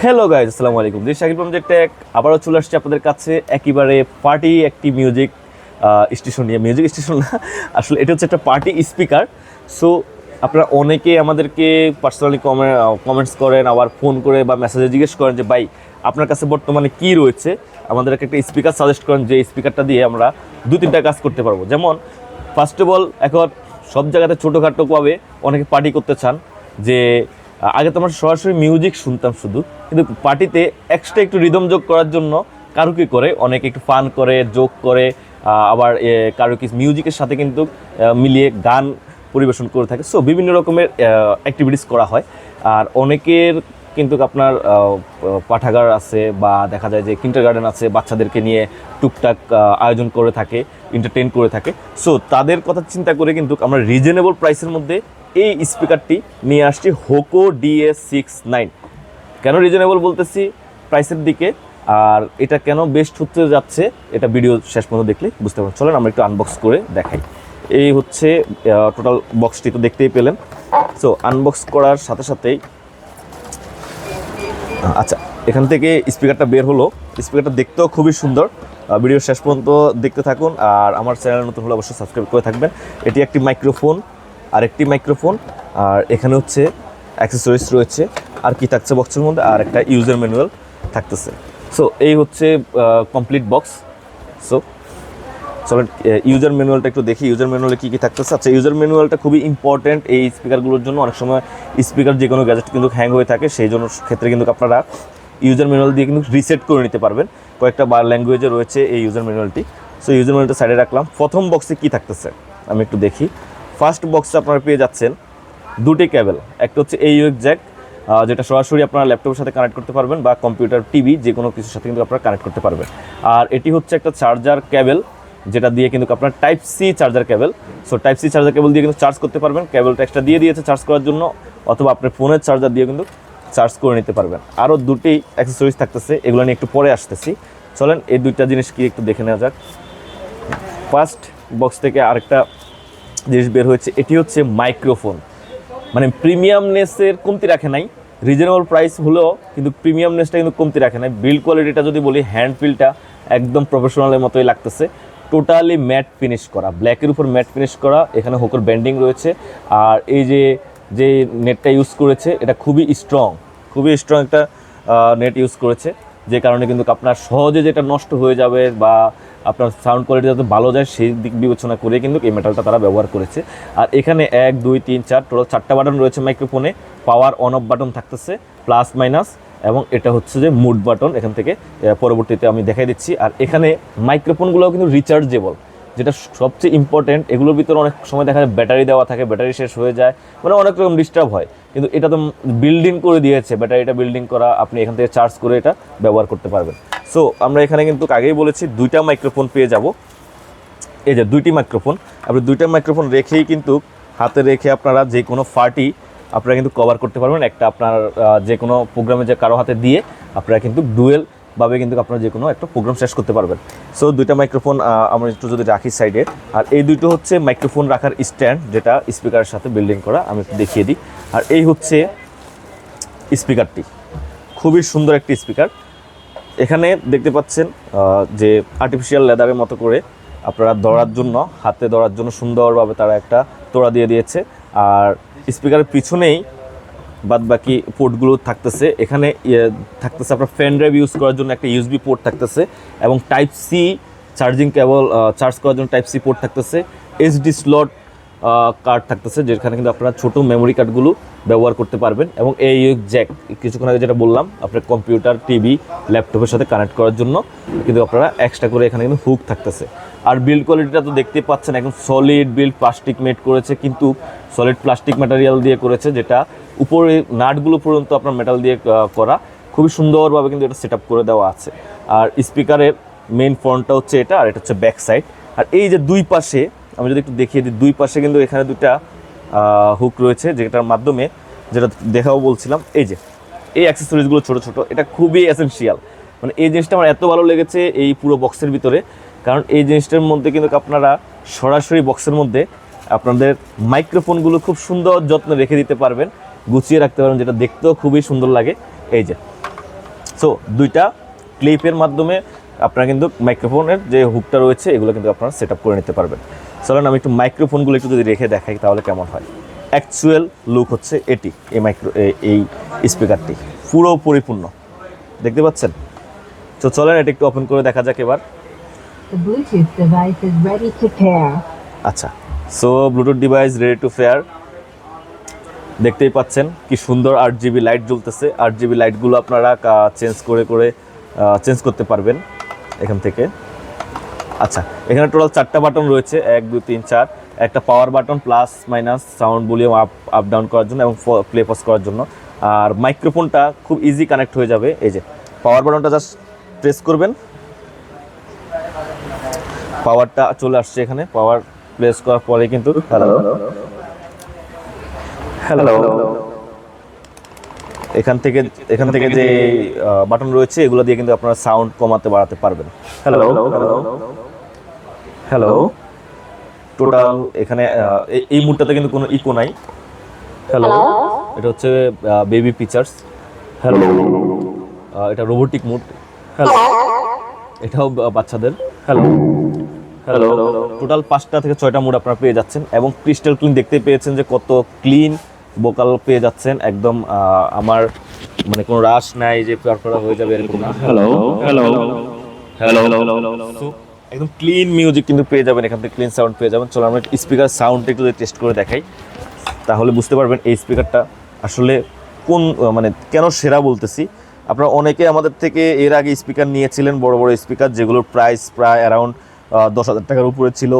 Hello guys, আসসালামু আলাইকুম। This Shakil from take আবারও চলে আসছি আপনাদের কাছে একেবারে পার্টি একটি মিউজিক স্টেশন নিয়ে। মিউজিক স্টেশন না, আসলে এটা হচ্ছে একটা পার্টি স্পিকার। সো আপনারা অনেকে আমাদেরকে পার্সোনালি কমেন্টস করেন, আবার ফোন করে বা মেসেজে জিজ্ঞেস করেন যে ভাই আপনার কাছে বর্তমানে কী রয়েছে, আমাদেরকে একটা স্পিকার সাজেস্ট করেন যে স্পিকারটা দিয়ে আমরা 2-3টা কাজ করতে পারবো। যেমন ফার্স্ট অফ অল, এখন সব জায়গাতে ছোটোখাটোভাবে অনেকে পার্টি করতে চান, যে আগে তো আমরা সরাসরি মিউজিক শুনতাম শুধু, কিন্তু পার্টিতে এক্সট্রা একটু রিদম যোগ করার জন্য কারো কী করে, অনেকে একটু ফান করে, যোগ করে, আবার কারো কি মিউজিকের সাথে কিন্তু মিলিয়ে গান পরিবেশন করে থাকে। সো বিভিন্ন রকমের অ্যাক্টিভিটিস করা হয়। আর অনেকের কিন্তু আপনার পাঠাগার আছে, বা দেখা যায় যে কিন্ডারগার্টেন আছে, বাচ্চাদেরকে নিয়ে টুকটাক আয়োজন করে থাকে, এন্টারটেইন করে থাকে। সো তাদের কথা চিন্তা করে কিন্তু আমরা রিজনেবল প্রাইসের মধ্যে এই স্পিকারটি নিয়ে আসছি, হোকো DS69। কেন রিজনেবল বলতেছি প্রাইসের দিকে, আর এটা কেন বেস্ট হতে যাচ্ছে, এটা ভিডিও শেষ পর্যন্ত দেখলে বুঝতে পারবেন। চলেন আমরা একটু আনবক্স করে দেখাই। এই হচ্ছে টোটাল বক্সটি, তো দেখতেই পেলেন। সো আনবক্স করার সাথে সাথেই আচ্ছা, এখান থেকে স্পিকারটা বের হলো। স্পিকারটা দেখতেও খুবই সুন্দর। ভিডিও শেষ পর্যন্ত দেখতে থাকুন, আর আমার চ্যানেল নতুন হলে অবশ্যই সাবস্ক্রাইব করে থাকবেন। এটি একটি মাইক্রোফোন, আরেকটি মাইক্রোফোন, আর এখানে হচ্ছে অ্যাক্সেসরিজ রয়েছে। আর কি থাকছে বক্সের মধ্যে, আর একটা ইউজার ম্যানুয়াল থাকতেছে। সো এই হচ্ছে কমপ্লিট বক্স। সো চলেন ইউজার ম্যানুয়ালটা একটু দেখি, ইউজার ম্যানুয়ালে কী কী থাকতেছে। আচ্ছা, ইউজার ম্যানুয়ালটা খুবই ইম্পর্ট্যান্ট এই স্পিকারগুলোর জন্য। অনেক সময় স্পিকার যে কোনো গ্যাজেট কিন্তু হ্যাং হয়ে থাকে, সেই জন্য ক্ষেত্রে কিন্তু আপনারা ইউজার ম্যানুয়াল দিয়ে কিন্তু রিসেট করে নিতে পারবেন। কয়েকটা ল্যাঙ্গুয়েজে রয়েছে এই ইউজার ম্যানুয়ালটি। সো ইউজার ম্যানুয়ালটা সাইডে রাখলাম। প্রথম বক্সে কী থাকতেছে আমি একটু দেখি। ফার্স্ট বক্সে আপনারা পেয়ে যাচ্ছেন দুটি কেবল। একটা হচ্ছে AUX জ্যাক, যেটা সরাসরি আপনারা ল্যাপটপের সাথে কানেক্ট করতে পারবেন, বা কম্পিউটার, টিভি যে কোনো কিছুর সাথে কিন্তু আপনারা কানেক্ট করতে পারবেন। আর এটি হচ্ছে একটা চার্জার কেবল, যেটা দিয়ে কিন্তু আপনার Type-C charger cable. So Type-C charger cable দিয়ে কিন্তু চার্জ করতে পারবেন। কেবলটা এক্সট্রা দিয়ে দিয়েছে চার্জ করার জন্য, অথবা আপনার ফোনের চার্জার দিয়ে কিন্তু চার্জ করে নিতে পারবেন। আরও দুটি অ্যাক্সেসরিজ থাকতেছে, এগুলো নিয়ে একটু পরে আসতেছি। চলেন এই দুইটা জিনিস কি একটু দেখে নেওয়া যাক। ফার্স্ট বক্স থেকে আরেকটা জিনিস বের হয়েছে, এটি হচ্ছে মাইক্রোফোন। মানে প্রিমিয়ামনেসের কমতি রাখে নাই, রিজনেবল প্রাইস হলেও কিন্তু প্রিমিয়ামনেসটা কিন্তু কমতি রাখে নাই। বিল্ড কোয়ালিটিটা যদি বলি, হ্যান্ড ফিলটা একদম প্রফেশনালের মতোই লাগতেছে। টোটালি ম্যাট ফিনিশ করা, ব্ল্যাকের উপর ম্যাট ফিনিশ করা। এখানে হোকোর ব্যান্ডিং রয়েছে। আর এই যে নেটটা ইউজ করেছে, এটা খুবই স্ট্রং একটা নেট ইউজ করেছে, যে কারণে কিন্তু আপনার সহজে যেটা নষ্ট হয়ে যাবে বা আপনার সাউন্ড কোয়ালিটি যাতে ভালো যায় সেই দিক বিবেচনা করে কিন্তু এই মেটালটা তারা ব্যবহার করেছে। আর এখানে 1, 2, 3, 4 টোটাল 4টা বাটন রয়েছে মাইক্রোফোনে। পাওয়ার অন অফ বাটন থাকতেছে, প্লাস মাইনাস, এবং এটা হচ্ছে যে মুড বাটন। এখান থেকে পরবর্তীতে আমি দেখাই দিচ্ছি। আর এখানে মাইক্রোফোনগুলোও কিন্তু রিচার্জেবল, যেটা সবচেয়ে ইম্পর্টেন্ট। এগুলোর ভিতরে অনেক সময় দেখা যায় ব্যাটারি দেওয়া থাকে, ব্যাটারি শেষ হয়ে যায়, মানে অনেক রকম ডিস্টার্ব হয়। কিন্তু এটা তো বিল্ডিং করে দিয়েছে, ব্যাটারিটা বিল্ডিং করা, আপনি এখান থেকে চার্জ করে এটা ব্যবহার করতে পারবেন। সো আমরা এখানে কিন্তু আগেই বলেছি 2টা মাইক্রোফোন পেয়ে যাব। এই যে 2টি মাইক্রোফোন, আপনি 2টা মাইক্রোফোন রেখেই কিন্তু হাতে রেখে আপনারা যে কোনো পার্টি আপনারা কিন্তু কভার করতে পারবেন। একটা আপনার যে কোনো প্রোগ্রামে যে কারো হাতে দিয়ে আপনারা কিন্তু ডুয়েলভাবে কিন্তু আপনারা যে কোনো একটা প্রোগ্রাম শেষ করতে পারবেন। সো 2টা মাইক্রোফোন আমরা একটু যদি রাখি সাইডে। আর এই দুটো হচ্ছে মাইক্রোফোন রাখার স্ট্যান্ড, যেটা স্পিকারের সাথে বিল্ডিং করা, আমি একটু দেখিয়ে দিই। আর এই হচ্ছে স্পিকারটি, খুবই সুন্দর একটি স্পিকার। এখানে দেখতে পাচ্ছেন যে আর্টিফিশিয়াল লেদারের মতো করে আপনারা ধরার জন্য, হাতে ধরার জন্য সুন্দরভাবে তারা একটা তোড়া দিয়ে দিয়েছে। আর স্পিকারের পিছনেই বাদবাকি পোর্টগুলো থাকতেছে। এখানে থাকতেছে আপনার ফ্যান ড্রাইভ ইউজ করার জন্য একটা USB পোর্ট থাকতেছে, এবং Type-C চার্জিং কেবল চার্জ করার জন্য Type-C পোর্ট থাকতেছে। SD স্লট কার্ড থাকতেছে, যেখানে কিন্তু আপনারা ছোটো মেমোরি কার্ডগুলো ব্যবহার করতে পারবেন। এবং AUX জ্যাক, কিছুক্ষণ আগে যেটা বললাম, আপনার কম্পিউটার, টিভি, ল্যাপটপের সাথে কানেক্ট করার জন্য কিন্তু আপনারা এক্সট্রা করে এখানে কিন্তু হুক থাকতেছে। আর বিল্ড কোয়ালিটিটা তো দেখতে পাচ্ছেন, একদম সলিড বিল্ড, প্লাস্টিক মেড করেছে, কিন্তু সলিড প্লাস্টিক ম্যাটেরিয়াল দিয়ে করেছে, যেটা উপরে নাটগুলো পর্যন্ত আপনার মেটাল দিয়ে করা। খুবই সুন্দরভাবে কিন্তু এটা সেট আপ করে দেওয়া আছে। আর স্পিকারের মেইন ফ্রন্টটা হচ্ছে এটা, আর এটা হচ্ছে ব্যাক সাইড। আর এই যে দুই পাশে আমি যদি একটু দেখিয়ে দিই, দুই পাশে কিন্তু এখানে 2টা হুক রয়েছে, যেটার মাধ্যমে, যেটা দেখাও বলছিলাম, এই যে এই অ্যাক্সেসরিজগুলো ছোটো ছোটো, এটা খুবই এসেনশিয়াল। মানে এই জিনিসটা আমার এত ভালো লেগেছে এই পুরো বক্সের ভিতরে, কারণ এই জিনিসটার মধ্যে কিন্তু আপনারা সরাসরি বক্সের মধ্যে আপনাদের মাইক্রোফোনগুলো খুব সুন্দর যত্নে রেখে দিতে পারবেন, গুছিয়ে রাখতে পারবেন, যেটা দেখতেও খুবই সুন্দর লাগে। এই যে সো দুইটা ক্লিপের মাধ্যমে আপনারা কিন্তু মাইক্রোফোনের যে হুকটা রয়েছে এগুলো কিন্তু আপনারা সেট আপ করে নিতে পারবেন। চলেন আমি একটু মাইক্রোফোনগুলো একটু যদি রেখে দেখাই তাহলে কেমন হয়। অ্যাকচুয়াল লুক হচ্ছে এটি, এই স্পিকারটি পুরো পরিপূর্ণ দেখতে পাচ্ছেন। তো চলেন এটা একটু ওপেন করে দেখা যাক এবার। The Bluetooth device is ready to pair. আচ্ছা, so Bluetooth device ready to pair. দেখতেই পাচ্ছেন কি সুন্দর 8GB লাইট জ্বলতেছে। 8GB লাইটগুলো আপনারা চেঞ্জ করতে পারবেন এখান থেকে। আচ্ছা, এখানে টোটাল 4টা বাটন রয়েছে, 1 2 3 4। একটা power button, plus minus sound volume up down করার জন্য এবং প্লে পজ করার জন্য। আর মাইক্রোফোনটা খুব ইজি কানেক্ট হয়ে যাবে। এই যে পাওয়ার বাটনটা জাস্ট প্রেস করবেন, পাওয়ারটা চলে আসছে এখানে। পাওয়ার প্রেস করার পরে কিন্তু হ্যালো এখান থেকে যে বাটন রয়েছে এগুলো দিয়ে কিন্তু আপনারা সাউন্ড কমাতে বাড়াতে পারবেন। হ্যালো টোটাল এখানে এই মুডটাতে কিন্তু কোনো ইকো নাই। হ্যালো, এটা হচ্ছে বেবি পিকচার্স। হ্যালো, এটা রোবোটিক মুড। হ্যালো, এটাও বাচ্চাদের। হ্যালো টোটাল 5টা থেকে 6টা মুড আপনারা পেয়ে যাচ্ছেন এবং ক্রিস্টাল ক্লিন দেখতে পেয়েছেন যে কত ক্লিন ভোকাল পেয়ে যাচ্ছেন। একদম আমার মানে কোনো রাশ নাই যে পরপরা হয়ে যাবে এরকম না। একদম ক্লিন মিউজিক কিন্তু পেয়ে যাবেন এখান থেকে, ক্লিন সাউন্ড পেয়ে যাবেন। চলো আমরা স্পিকার সাউন্ডটা একটু টেস্ট করে দেখাই, তাহলে বুঝতে পারবেন এই স্পিকারটা আসলে কোন মানে কেন সেরা বলতেছি। আপনারা অনেকে আমাদের থেকে এর আগে স্পিকার নিয়েছিলেন, বড় বড় স্পিকার যেগুলোর প্রাইস প্রায় অ্যারাউন্ড 10,000 টাকার উপরে ছিল।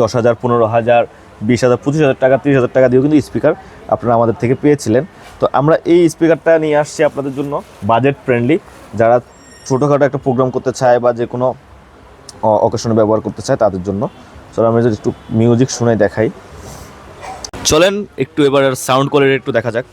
10,000, 15,000, 20,000, 25,000 টাকা, 30,000 টাকা দিয়েও কিন্তু স্পিকার আপনারা আমাদের থেকে পেয়েছিলেন। তো আমরা এই স্পিকারটা নিয়ে আসছি আপনাদের জন্য বাজেট ফ্রেন্ডলি, যারা ছোটোখাটো একটা প্রোগ্রাম করতে চায় বা যে কোনো অকেশনে ব্যবহার করতে চায় তাদের জন্য। চলো আমরা যদি একটু মিউজিক শুনে দেখাই। চলেন একটু এবার সাউন্ড কোয়ালিটি একটু দেখা যাক।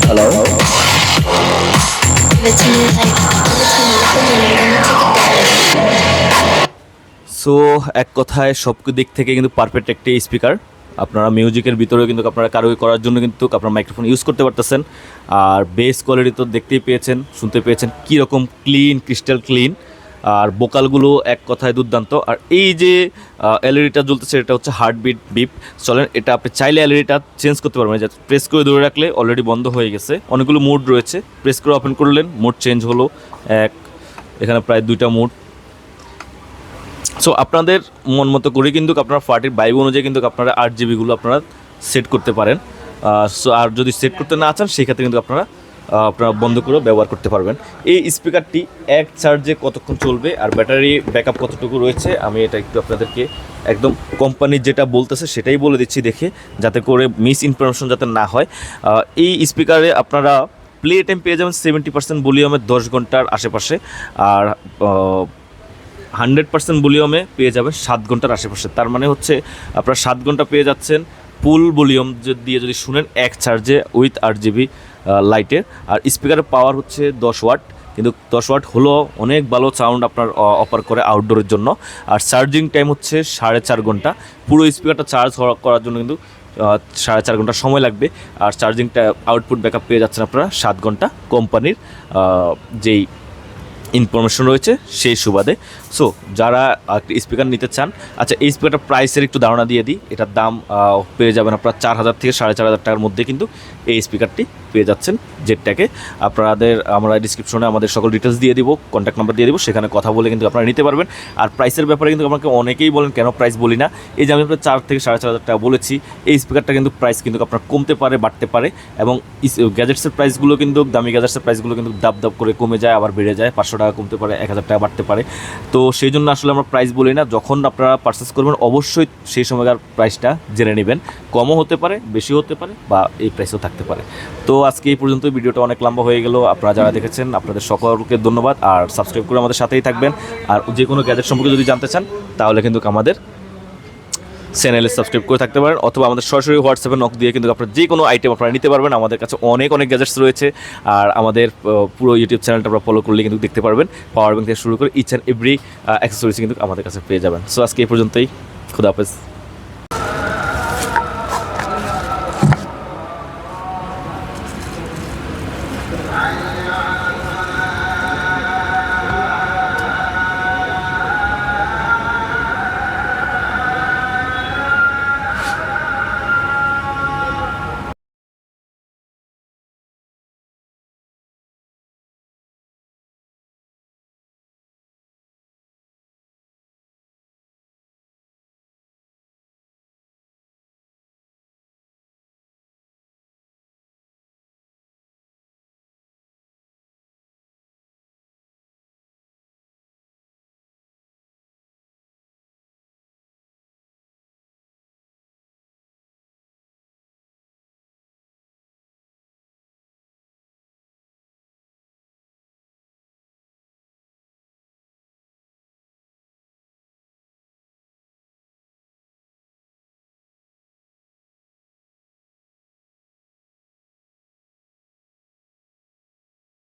হ্যালো, সো এক কথায় সব দিক থেকে কিন্তু পারফেক্ট একটি স্পিকার। আপনারা মিউজিকের ভিতরেও কিন্তু আপনারা কারোই করার জন্য কিন্তু আপনারা মাইক্রোফোন ইউজ করতে পারতেছেন। আর বেস কোয়ালিটি তো দেখতেই পেয়েছেন, শুনতে পেয়েছেন কীরকম ক্লিন, ক্রিস্টাল ক্লিন। আর ভোকালগুলো এক কথায় দুর্দান্ত। আর এই যে এলইডিটা জ্বলতেছে এটা হচ্ছে হার্টবিট বিপ। চলেন এটা আপনি চাইলে এলইডিটা চেঞ্জ করতে পারবেন। যা প্রেস করে ধরে রাখলে অলরেডি বন্ধ হয়ে গেছে। অনেকগুলো মুড রয়েছে, প্রেস করে ওপেন করলেন, মুড চেঞ্জ হলো এখানে প্রায় 2টা মুড। সো আপনাদের মন মতো করে কিন্তু আপনারা পার্টির ভাইব অনুযায়ী কিন্তু আপনারা 8GBগুলো আপনারা সেট করতে পারেন। সো আর যদি সেট করতে না চান সেক্ষেত্রে কিন্তু আপনারা বন্ধ করে ব্যবহার করতে পারবেন। এই স্পিকারটি এক চার্জে কতক্ষণ চলবে আর ব্যাটারি ব্যাকআপ কতটুকু রয়েছে আমি এটা একটু আপনাদেরকে একদম কোম্পানি যেটা বলতেছে সেটাই বলে দিচ্ছি, দেখে যাতে করে মিস ইনফরমেশন যাতে না হয়। এই স্পিকারে আপনারা প্লে টাইম পেয়ে যাবেন 70% ভলিউমে 10 ঘন্টার আশেপাশে, আর 100% ভলিউমে পেয়ে যাবেন 7 ঘন্টার আশেপাশে। তার মানে হচ্ছে আপনারা 7 ঘন্টা পেয়ে যাচ্ছেন ফুল ভলিউম দিয়ে যদি শুনেন এক চার্জে উইথ 8GB লাইটের। আর স্পিকারের পাওয়ার হচ্ছে 10 ওয়াট, কিন্তু 10 ওয়াট হলো অনেক ভালো সাউন্ড আপনার অফার করে আউটডোরের জন্য। আর চার্জিং টাইম হচ্ছে 4.5 ঘন্টা। পুরো স্পিকারটা চার্জ করার জন্য কিন্তু 4.5 ঘন্টা সময় লাগবে। আর চার্জিংটা আউটপুট ব্যাকআপ পেয়ে যাচ্ছেন আপনারা 7 ঘন্টা কোম্পানির যেই ইনফরমেশন রয়েছে সেই সুবাদে। সো যারা স্পিকার নিতে চান, আচ্ছা এই স্পিকারটার প্রাইসের একটু ধারণা দিয়ে দিই। এটার দাম পেয়ে যাবেন আপনারা 4,000 থেকে 4,500 টাকার মধ্যে কিন্তু এই স্পিকারটি পেয়ে যাচ্ছেন জেটটাকে। আমরা ডিসক্রিপশনে আমাদের সকল ডিটেলস দিয়ে দিব, কন্ট্যাক্ট নাম্বার দিয়ে দিব, সেখানে কথা বলে কিন্তু আপনারা নিতে পারবেন। আর প্রাইসের ব্যাপারে কিন্তু আমাকে অনেকেই বলেন কেন প্রাইস বলি না। এই যে আমি আপনার 4 থেকে 4,500 টাকা বলেছি, এই স্পিকারটা কিন্তু প্রাইস কিন্তু আপনার কমতে পারে, বাড়তে পারে। এবং গ্যাজেটসের প্রাইসগুলো কিন্তু দামি গ্যাজেটসের প্রাইসগুলো কিন্তু দাব দাব করে কমে যায়, আবার বেড়ে যায়, 500 টাকা কমতে পারে, 1,000 টাকা বাড়তে পারে। তো সেই জন্য আসলে আমরা প্রাইস বলি না। যখন আপনারা পারচেস করবেন অবশ্যই সেই সময়কার প্রাইসটা জেনে নেবেন। কমও হতে পারে, বেশিও হতে পারে, বা এই প্রাইসও থাকতে পারে। তো আজকে এই পর্যন্ত, ভিডিওটা অনেক লম্বা হয়ে গেল। আপনারা যারা দেখেছেন আপনাদের সকলকে ধন্যবাদ। আর সাবস্ক্রাইব করে আমাদের সাথেই থাকবেন। আর যে কোনো গ্যাজেট সম্পর্কে যদি জানতে চান তাহলে কিন্তু আমাদের চ্যানেলে সাবস্ক্রাইব করে থাকতে পারেন, অথবা আমাদের সরাসরি হোয়াটসঅ্যাপে নক দিয়ে কিন্তু আপনারা যে কোনো আইটেম আপনারা নিতে পারবেন। আমাদের কাছে অনেক অনেক গ্যাজেটস রয়েছে, আর আমাদের পুরো ইউটিউব চ্যানেলটা আপনারা ফলো করলে কিন্তু দেখতে পারবেন। পাওয়ার ব্যাংক থেকে শুরু করে ইচ অ্যান্ড এভরি অ্যাক্সেসরিজ কিন্তু আমাদের কাছে পেয়ে যাবেন। সো আজকে এই পর্যন্তই, খুদা হাফেজ।